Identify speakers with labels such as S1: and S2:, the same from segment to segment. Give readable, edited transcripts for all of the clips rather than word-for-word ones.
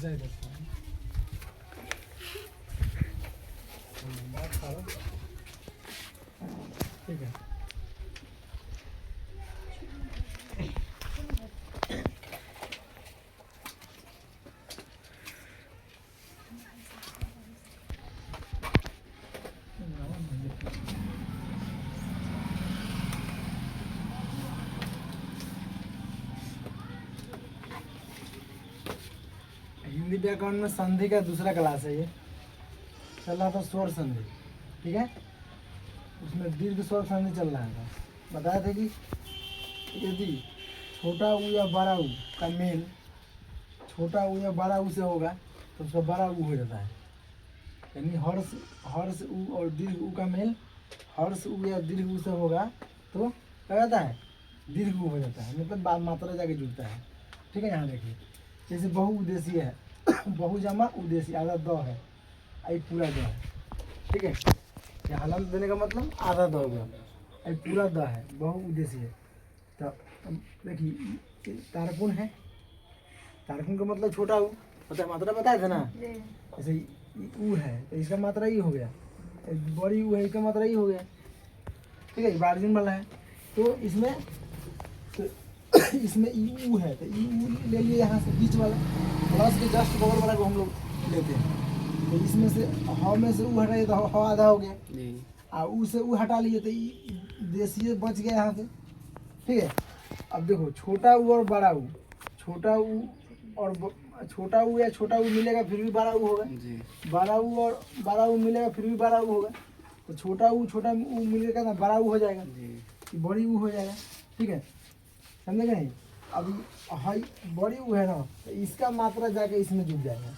S1: जाए ठीक है। हिंदी व्याकरण में संधि का दूसरा क्लास है ये। चल रहा था स्वर संधि, ठीक है। उसमें दीर्घ स्वर संधि चल रहा था। बताया था कि यदि छोटा ऊ या बड़ा ऊ का मेल छोटा ऊ या बड़ा ऊ से होगा तो उसका बड़ा ऊ हो जाता है। यानी हर्ष ऊ और दीर्घ ऊ का मेल हर्ष ऊ या दीर्घ ऊ से होगा तो क्या जाता है, दीर्घ ऊ हो जाता है। मतलब मात्रा जाके जुड़ता है, ठीक है। यहाँ देखिए जैसे बहुउद्देशीय है, बहु जमा उद्देशीय आधा द है, आई पूरा द है, ठीक है। ये हलंत देने का मतलब आधा द होगा, आई पूरा द है, बहुउद्देशीय। तो देखिए तारकुन है, तारकुन का मतलब छोटा ऊ, पता मात्रा बताए थे ना। जैसे ऊ है तो इसका मात्रा ही हो गया, बड़ी ऊ है इसका मात्रा ही हो गया, ठीक है। बार्जिन वाला है तो इसमें ऊ है तो ऊ ले लिए यहाँ से बीच वाला, प्लस के जस्ट बगल वाला को हम लोग लेते हैं। तो इसमें से ह में से ऊ हटाइए तो ह आधा हो गया, और ऊ से ऊ हटा लिए तो देशीय बच गया यहाँ से, ठीक है। अब देखो छोटा ऊ और बड़ा ऊ, छोटा ऊ और छोटा ऊ या छोटा ऊ मिलेगा फिर भी बड़ा ऊ होगा, बड़ा ऊ और बड़ा ऊ मिलेगा फिर भी बड़ा ऊ होगा। तो छोटा ऊ मिलेगा ना बड़ा ऊ हो जाएगा, बड़ी ऊ हो जाएगा, ठीक है। समझे नहीं। अभी हाई बड़ी ऊ है ना तो इसका मात्रा जाके इसमें जुड़ जाएगा,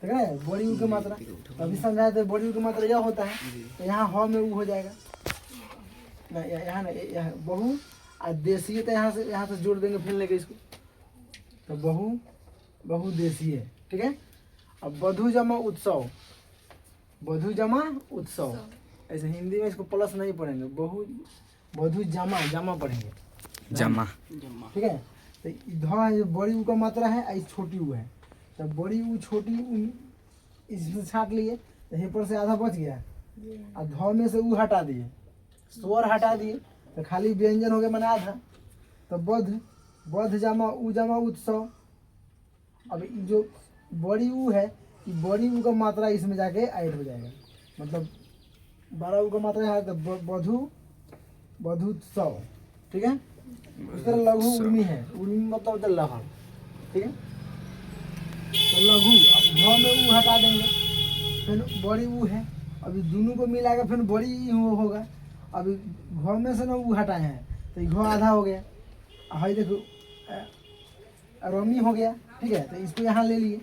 S1: ठीक है। बड़ी ऊ की मात्रा अभी समझाए थे, बड़ी ऊ की मात्रा यह होता है तो यहाँ ह में ऊ हो जाएगा ना, यहाँ ना यहाँ बहु और देशीय तो यहाँ से जोड़ देंगे फिर लेके इसको, तो बहुदेशीय, ठीक है। अब बधु जमा उत्सव, बधु जमा उत्सव, ऐसे हिंदी में इसको प्लस नहीं पढ़ेंगे, बधु जमा पढ़ेंगे,
S2: जमा,
S1: ठीक है। तो इधर बड़ी ऊ का मात्रा है, आई छोटी ऊ है, तो बड़ी ऊ छोटी ऊ इसमें छाट लिए तो यहीं पर से आधा बच गया, और ध में से ऊ हटा दिए, स्वर हटा दिए तो खाली व्यंजन हो गया मैंने आधा। तो बध जमा उत्सव। अब जो बड़ी ऊ है बड़ी ऊ का मात्रा इसमें जाके ऐड हो जाएगा, मतलब बड़ा ऊ का मात्रा यहाँ तो बधुत्सव, ठीक है। उस तरह लघु उर्मी है, उर्मी मतलब होता है लहर, ठीक है। तो लघु अब घ में ऊ हटा देंगे, फिर बड़ी ऊ है, अभी दोनों को मिलाएगा फिर बड़ी ऊ होगा। अभी घ में से ना ऊ हटाए हैं तो घ आधा हो गया, हाई देखो रमी हो गया, ठीक है। तो इसको यहाँ ले लिए,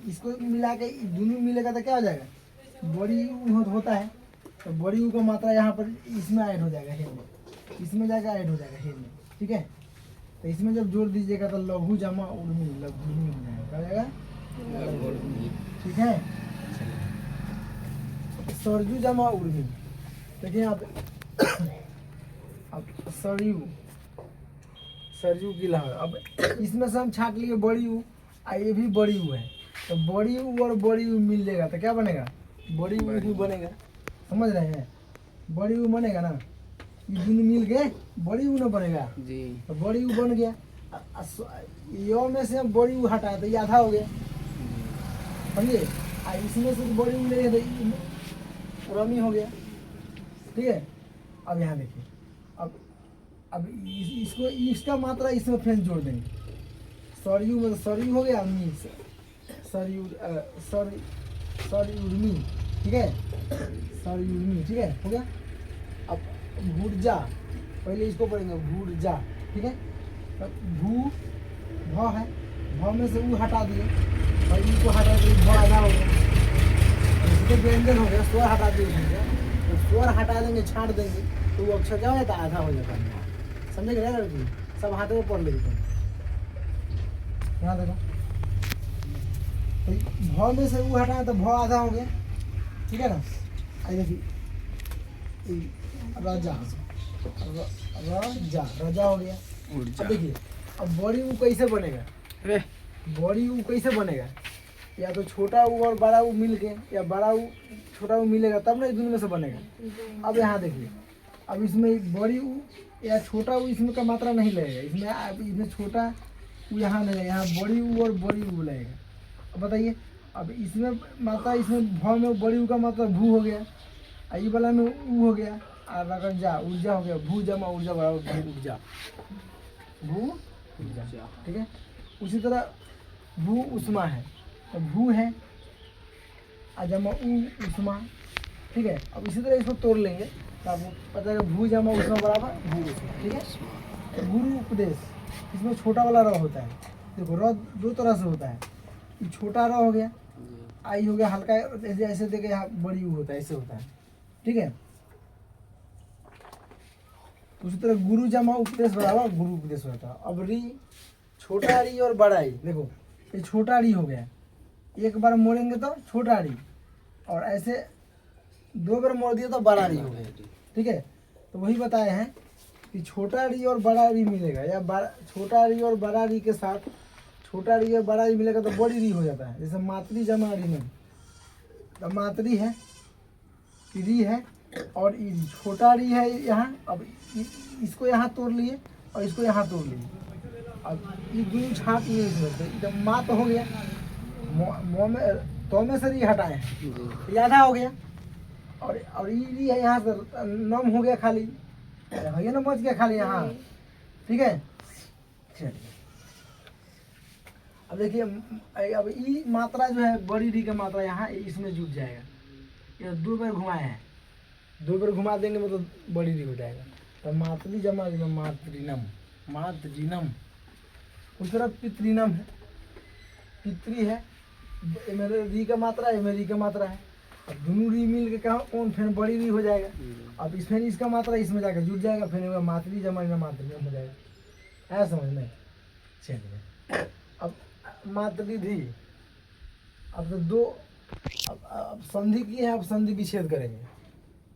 S1: इसको मिला के दोनों मिलेगा तो क्या हो जाएगा, बड़ी ऊ होता है। तो बड़ी ऊ का मात्रा यहाँ पर इसमें ऐड हो जाएगा, हेल में, इसमें जाकर ऐड हो जाएगा हेल में, ठीक है। तो इसमें जब जोड़ दीजिएगा तो लघु जमा उर्मी लघुर्मी हो जाएगा, क्या हो जाएगा, ठीक है। सरजू जमा उर्मी, देखिए आप सरजू की लहर। अब इसमें से हम छाट लिए बड़ी ऊ, ये भी बड़ी ऊ है, तो बड़ी ऊ और बड़ी ऊ मिल जाएगा तो क्या बनेगा, बड़ी ऊ बनेगा, समझ रहे हैं। बड़ी ऊ बनेगा ना, ये दोनों मिल गए बड़ी ऊ ना बनेगा जी, तो बड़ी ऊ बन गया। यो में से हम बड़ी ऊ हटाए तो ये आधा हो गया, समझिए। इसमें से बड़ी ऊ ले तो रमी हो गया, ठीक है। अब यहाँ देखिए, अब इसको इसका मात्रा इसमें फिर जोड़ देंगे, सरयू में सरयू हो गया, मी सरयुर्मी, ठीक है, सरयुर्मी, ठीक है, हो गया। अब भूर्जा, पहले इसको पढ़ेंगे भूर्जा, ठीक है। भू भ है, भ में से ऊ हटा दिए, भाई को हटा दिए, भ आधा हो गया, इसको व्यंजन हो गया, स्वर हटा दिए, तो स्वर हटा देंगे छाट देंगे तो वो अक्षर क्या हो जाता है, आधा हो जाता है, समझे क्या लड़की। सब हाथों में पढ़ लेते यहाँ देखो, तो भ में से ऊ हटाए तो भ आधा हो गया, ठीक है ना। आई देखिए राजा राजा हो गया। अब देखिए अब बड़ी ऊ कैसे बनेगा, बड़ी ऊ कैसे बनेगा? या तो छोटा ऊ और बड़ा ऊ मिल के, या बड़ा ऊ छोटा ऊ मिलेगा तब ना इस दोनों में से बनेगा। अब यहाँ देखिए, अब इसमें बड़ी ऊ या छोटा ऊ इसमें का मात्रा नहीं लगेगा, इसमें छोटा ऊ यहाँ नहीं, यहाँ बड़ी ऊ और बड़ी ऊ लगेगा। अब बताइए, अब इसमें मात्रा, इसमें भ में बड़ी ऊ का मात्रा भू हो गया, ये वाला में ऊ हो गया, और अगर जा ऊर्जा हो गया, भू जमा ऊर्जा बराबर ऊर्जा, भू ऊर्जा। ठीक है, उसी तरह भू उष्मा है, तो भू है और जमा ऊ उष्मा। ठीक है, अब इसी तरह इसको तोड़ लेंगे तो आपको पता है भू जमा उष्मा बराबर भू उष्मा। ठीक है, तो गुरु उपदेश, इसमें छोटा वाला र होता है। देखो र दो तरह से होता है, ये छोटा र हो गया, आई हो गया हल्का, ऐसे ऐसे देखे यहाँ बड़ी ऊ होता है, ऐसे होता है। ठीक है, उसी तरह गुरु जमा उपदेश बराबर गुरु उपदेश होता है। अब री, छोटा री और बड़ा री, देखो ये छोटा री हो गया, एक बार मोड़ेंगे तो छोटा री, और ऐसे दो बार मोड़ दिया तो बड़ा री हो गया। ठीक है, तो वही बताए हैं कि छोटा री और बड़ा री मिलेगा, या छोटा री और बड़ा री के साथ छोटा री और बड़ा री मिलेगा तो बड़ी री हो जाता है। जैसे मातरी जमा री में, तो मातरी है, री है और छोटा री है यहाँ। अब इसको यहाँ तोड़ लिए और इसको यहाँ तोड़ लिए, अब ये गुण छाप लिए इसमें से, जब मात हो गया, मुँह में तो में से री हटाए हैं, ये आधा हो गया, और ये है यहाँ से नम हो गया खाली, है ना, बच गया खाली यहाँ। ठीक है, चलिए अब देखिए, अब ये मात्रा जो है बड़ी री का मात्रा यहाँ इसमें जुट जाएगा। ये दो बार घुमाए हैं, दो बार घुमा देंगे मतलब बड़ी री हो जाएगा। तो मातरी जमा मातृनम, मातृनम। उस तरफ पितृनम है, पितृ है, मेरे री का मात्रा है, मेरी का मात्रा है। अब दोनों री मिल के कहा कौन फिर बड़ी री हो जाएगा। अब इसमें इसका मात्रा इसमें जाकर जुट जाएगा, फिर मातरी जमा मातृनम हो जाएगा। है समझ में? चलिए, अब मातृधि, अब तो दो, अब संधि की है, अब संधि विच्छेद करेंगे।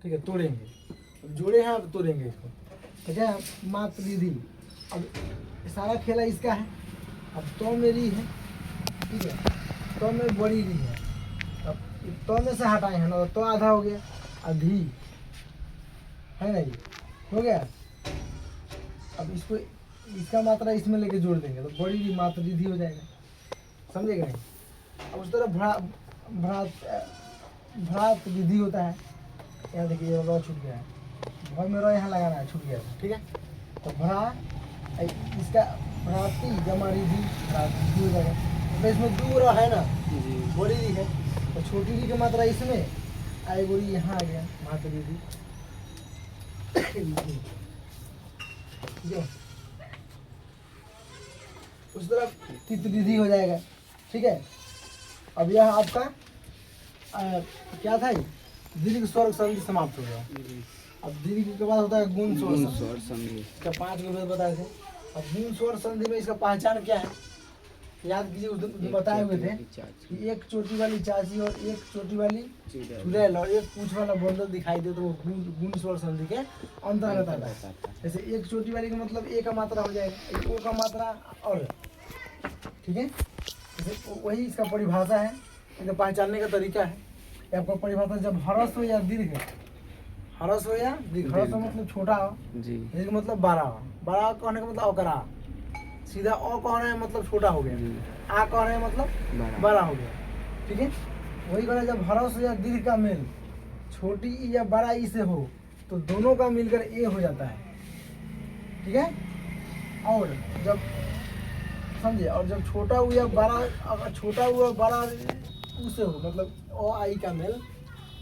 S1: ठीक है, तोड़ेंगे, अब जोड़े हैं, अब तोड़ेंगे इसको। ठीक है, मातृधि, अब सारा खेला इसका है। अब तो मेरी है, ठीक है, तो में बड़ी री है, अब तो में से हटाए हैं ना, तो आधा हो गया, अधी है ना, ये हो गया। अब इसको, इसका मात्रा इसमें लेके जोड़ देंगे तो बड़ी री मातृधि हो जाएगा। समझेगा नहीं? अब उस तरह भ्रात विधि होता है। यहाँ देखिए ये र छूट गया है, भ में र यहाँ लगाना है, छूट गया है। ठीक है, तो भ्रा, इसका भ्राति जमा रिधि, भ्राति हो जाएगा। तो इसमें दो र है ना, बड़ी री है, तो छोटी री की मात्रा इसमें आई, गोरी यहाँ आ गया, मातृधि। उस तरह तितृधि हो जाएगा। ठीक है, अब यह आपका क्या था, दीर्घ स्वर संधि समाप्त हो गया। अब दीर्घ के बाद होता है गुण स्वर संधि, इसका 5 विभेद बताए थे। अब गुण स्वर संधि में इसका पहचान क्या है, याद कीजिए, उस दिन बताए हुए थे कि एक चोटी वाली चाची और एक चोटी वाली चुड़ैल और एक पूंछ वाला बंदर दिखाई दे तो वो गुण स्वर संधि के अंतर्गत आता है। जैसे एक चोटी वाली का मतलब ए का मात्रा हो जाएगा, एक ओ का मात्रा और। ठीक है, जैसे वही इसका परिभाषा है, इसे पहचानने का तरीका है। आपका परिभाषा जब हरस हो या दीर्घ, हरस हो या दीर्घ, हरस हो मतलब छोटा हो, दीर्घ मतलब बड़ा हो, बड़ा कहने का मतलब अकरा, सीधा अ कहना है मतलब छोटा हो गया, आ कहना है मतलब बड़ा हो गया। ठीक है, वही कहना जब हरस या दीर्घ का मेल छोटी ई या बड़ा ई से हो तो दोनों का मिलकर ए हो जाता है। ठीक है, और जब समझे, और जब छोटा हुआ या बड़ा, अगर छोटा हुआ बड़ा उससे हो मतलब अ आई का मेल,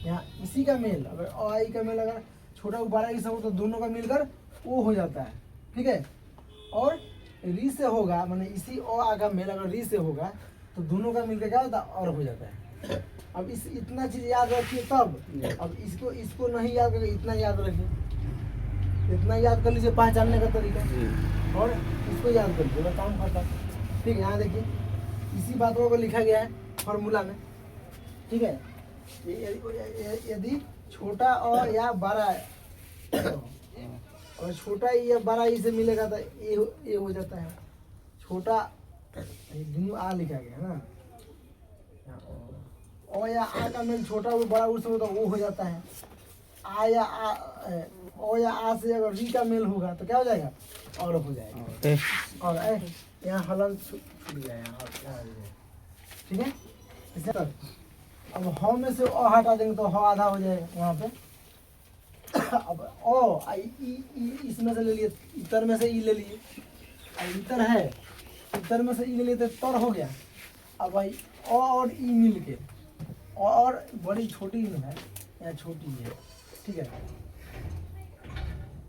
S1: यहाँ इसी का मेल, अगर अ आई का मेल अगर छोटा हुआ बड़ा ई से हो तो दोनों का मिलकर ओ हो जाता है। ठीक है, और री से होगा, माने इसी ओ आ का मेल अगर री से होगा तो दोनों का मिलकर क्या होता है, और हो जाता है। अब इस इतना चीज याद रखिए तब। अब इसको नहीं याद करके इतना याद रखिए, इतना याद कर लीजिए पहचानने का तरीका, और इसको याद कर लीजिए, काम खत्म। ठीक है, यहाँ देखिए इसी बातों को लिखा गया है फॉर्मूला में। ठीक है, यदि छोटा अ या बड़ा और छोटा ई या बड़ा ई से मिलेगा तो ए हो जाता है। छोटा ये दोनों आ लिखा गया है ना। ओ या आ का मेल छोटा वो बड़ा उससे होता वो हो जाता है। आ या आ ओ या आ से अगर री का मेल होगा तो क्या हो जाएगा, और हो जाएगा। और यहाँ हलन छूट गया यहाँ, और क्या हो जाएगा, ठीक है। इसे तक अब ह में से अ हटा देंगे तो ह आधा हो जाएगा वहाँ पे। अब इसमें से ले लिए, इतर में से ई ले लिए, इतर है, इतर में से ई ले लिए तो तर हो गया। अब भाई अ और ई मिल के, और बड़ी छोटी है या छोटी है, ठीक है।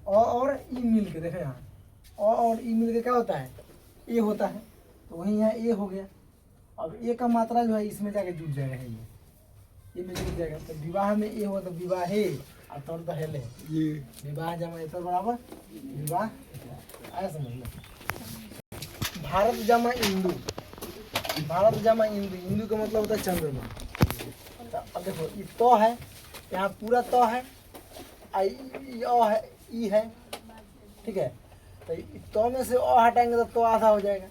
S1: और ई मिल के देखे यहाँ, और ई मिल के क्या होता है, ए होता है। तो वही यहाँ ए हो गया। अब ए का मात्रा जो है इसमें जाके जुड़ जाएगा, है ये में जुड़ जाएगा। तो विवाह में ए हुआ तो विवाहे, और तर तो हेले, विवाह जमा इतर बराबर विवाह, आया समझ में। भारत जमा इंदु, भारत जमा इंदु, इंदु का मतलब होता है चंद्रमा। अब देखो ये तो है, यहाँ पूरा तो है, है, ई है, ठीक है। तो में से अ हटाएंगे तो आधा हो जाएगा।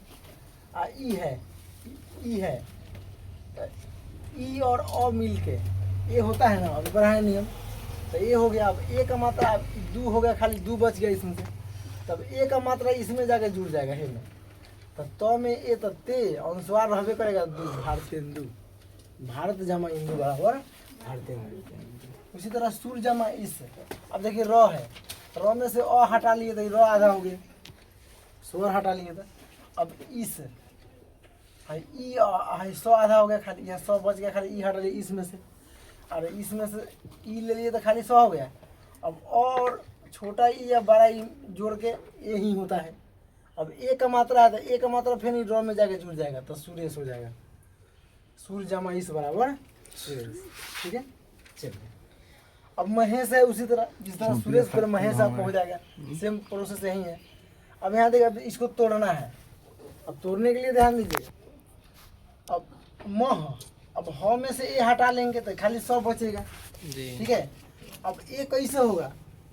S1: ई है, ई है, ई और अ मिल के ये होता है ना, अब बढ़ाए नियम। तो ये हो गया। अब ए का मात्रा अब दू हो गया, खाली दू बच गया इसमें से। तब ए का मात्रा इसमें जाके जुड़ जाएगा, है में। तो में ए तो ते अनुस्वार रहबे करेगा, दू भारतेंदु, भारत जमा इंदु बराबर भारतेंदु। उसी तरह सूर्य जमा इस। अब देखिए र है, र में से अ हटा लिए तो र आधा हो गया, स्वर हटा लिए तो अब इस है, ई है, सौ आधा हो गया, खाली यहाँ 100 बच गया, खाली ई हटा लिए इसमें से। और इसमें से ई ले लिए तो खाली 100 हो गया। अब और छोटा ई या बड़ा ई जोड़ के ये ही होता है। अब ए का मात्रा है तो ए का मात्रा फिर र में जाके जुड़ जाएगा, तो सुरेश हो जाएगा, सूर्य जमा इस बराबर सुरेश, ठीक है। चलिए अब महेश है, उसी तरह जिस तरह सुरेश पर महेश आपको हो जाएगा, सेम प्रोसेस यही है। अब यहाँ देखिए, अब इसको तोड़ना है। अब तोड़ने के लिए ध्यान दीजिए, अब मह, अब ह में से ए हटा लेंगे तो खाली 100 बचेगा, ठीक है। अब ए कैसे होगा,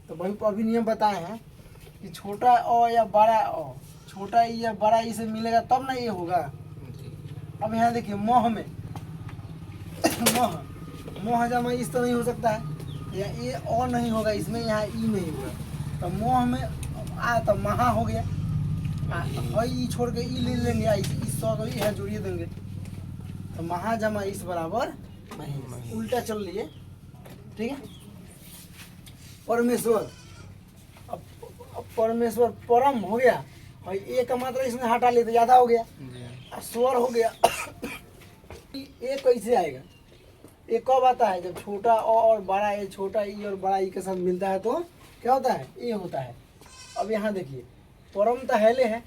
S1: तो वही अभी नियम बताए हैं कि छोटा अ या बड़ा अ, छोटा ई या बड़ा ई से मिलेगा तब ना ये होगा। अब यहाँ देखिए मोह में मोह, मोह जमा इस तो नहीं हो सकता है, या ये अ नहीं होगा इसमें, यहाँ ई नहीं होगा। तो मोह में आ तो महा हो गया, ई छोड़ के ई ले लेंगे, इस 100 को यहाँ जोड़िए देंगे, तो महा जमा इस बराबर महेश, उल्टा चल लिए, ठीक है। परमेश्वर, अब परमेश्वर परम हो गया, और ए का मात्रा इसमें हटा ले तो ज़्यादा हो गया, स्वर हो गया। ए कैसे आएगा, ये कब आता है, जब छोटा अ और बड़ा ए, छोटा ई और बड़ा ई के साथ मिलता है तो क्या होता है, ए होता है। अब यहाँ देखिए परम तो हेले है,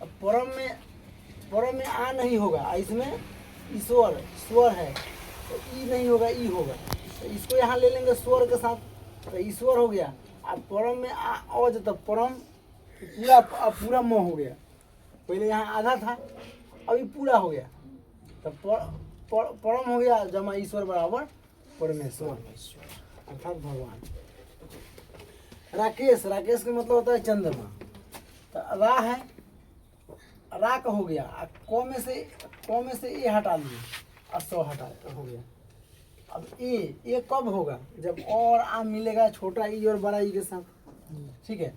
S1: अब परम में आ नहीं होगा, इसमें ईश्वर स्वर है तो ई नहीं होगा, ई होगा। तो इसको यहाँ ले लेंगे स्वर के साथ, तो ईश्वर हो गया। अब परम में आ अ तो परम पूरा मोह हो गया, पहले यहाँ आधा था, अभी पूरा हो गया, तो परम हो गया जमा ईश्वर बराबर परमेश्वर, अर्थात भगवान। राकेश, राकेश का मतलब होता है चंद्रमा। तो रा है, राक हो गया, क में से ए हटा लिए, और 100 हटा हो गया। अब ए कब होगा, जब और आ मिलेगा छोटा ई और बड़ा ई के साथ, ठीक है।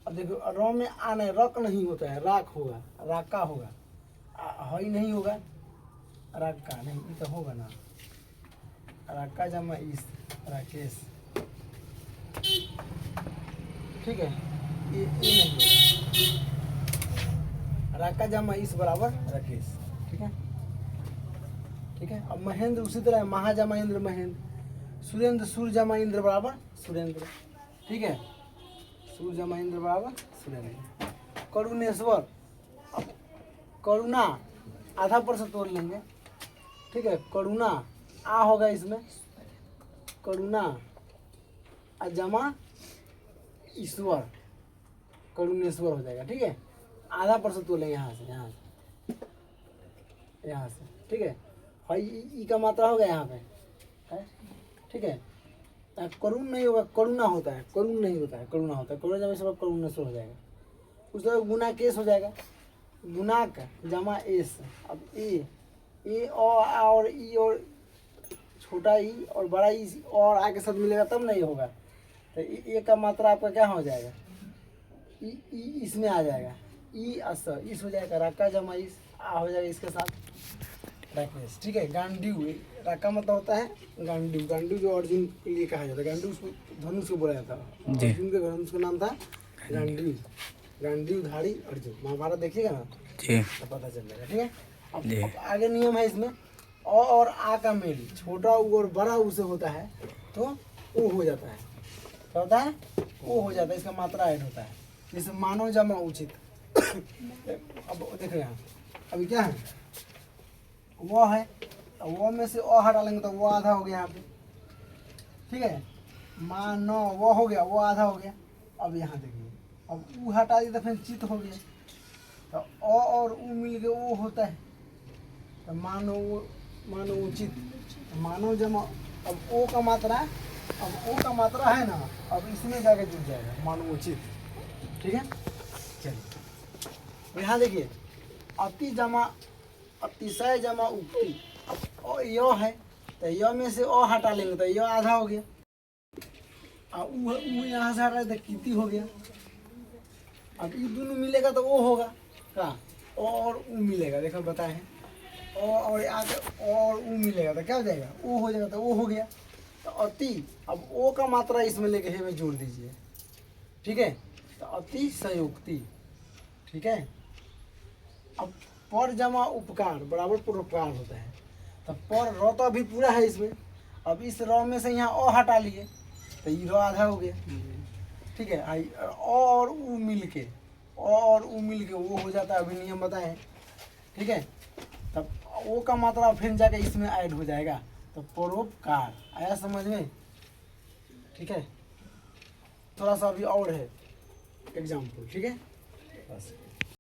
S1: अब देखो र में आ नहीं, रक नहीं होता है, राक होगा, राका होगा, हई नहीं होगा, राका नहीं, ये तो होगा ना, राका जमा इस राकेश, ठीक है। ये नहीं होगा, राका जमा इस बराबर राकेश, ठीक है, ठीक है। अब महेंद्र उसी तरह है, महा जमा इंद्र महेंद्र। सुरेंद्र, सूर्य जमा इंद्र बराबर सुरेंद्र, ठीक है, सूर्य जमा इंद्र बराबर सुरेंद्र। करुणेश्वर, अब करुणा आधा पर से तोड़ लेंगे, ठीक है। करुणा आ होगा इसमें, करुणा जमा ईश्वर, करुणेश्वर हो जाएगा, ठीक है। आधा पर से तोड़ेंगे यहाँ से, यहाँ से, ठीक है। और ई का मात्रा होगा यहाँ पे है, ठीक है। करुण नहीं होगा, करुणा होता है, करुण नहीं होता है, करुणा होता है, करुणा जब सब करुणेश्वर हो जाएगा। उस तरह गुना केस हो जाएगा, गुणाक जमा एस। अब ए और ई और छोटा ई और बड़ा ई और आ के साथ मिलेगा तब नहीं होगा। तो ए का मात्रा आपका क्या हो जाएगा, ई इसमें आ जाएगा, ई अस इस हो जाएगा, रक्का जमा इस आ हो जाएगा इसके साथ रैकनेस। ठीक है, गांडीव रक्का मतलब होता है गांडीव। गांडीव जो अर्जुन के लिए कहा जाता है, गांडीव उसको धनुष को बोला जाता है। अर्जुन के धनुष का नाम था गांडीव, गांडीव धारी अर्जुन। महाभारत देखिएगा ना तो पता चल जाएगा। ठीक है, अब आगे नियम है इसमें, अ और आ का मेल छोटा ऊ और बड़ा ऊ से होता है तो ओ हो जाता है। क्या होता है, ओ हो जाता है, इसका मात्रा ऐड होता है। जैसे मानव जमा उचित। अब देखो यहाँ अभी क्या है, वो है, वो में से ओ हटा लेंगे तो वो आधा हो गया यहाँ पे। ठीक है, मानो वो हो गया, वो आधा हो गया। अब यहाँ देखिए, अब ऊ हटा दिया तो फिर चित हो गया, तो ओ और ऊ मिल के वो होता है। तो मानो उचित, मानव जमा, अब ओ का मात्रा, अब ओ का मात्रा है ना, अब इसमें जाके जुड़ जाएगा मानो उचित। ठीक है, चलिए यहाँ देखिए, अति जमा अतिशय जमा उक्ति। अब यो है तो यो में से ओ हटा लेंगे तो यो आधा हो गया, और ऊ यहाँ से हटा तो किति हो गया। अब ये दोनों मिलेगा तो वो होगा का, ओ और ऊ मिलेगा। देखो बताए हैं, ओ और आगे ओ और ऊ मिलेगा तो क्या हो जाएगा, ओ हो जाएगा, तो वो हो गया। तो अति, अब ओ का मात्रा इसमें लेके हे में जोड़ दीजिए। ठीक है, तो अति संयुक्ति। ठीक है, अब पर जमा उपकार बराबर परोपकार होता है। तो पर र तो अभी पूरा है इसमें, अब इस र में से यहाँ अ हटा लिए तो ये र आधा हो गया। ठीक है, अ और ऊ मिल के, अ और ऊ मिल के वो हो जाता है, अभी नियम बताए। ठीक है, तब ओ का मात्रा फिर जाके इसमें ऐड हो जाएगा, तो परोपकार आया समझ में। ठीक है, थोड़ा सा अभी और है एग्जाम्पल। ठीक है, बस।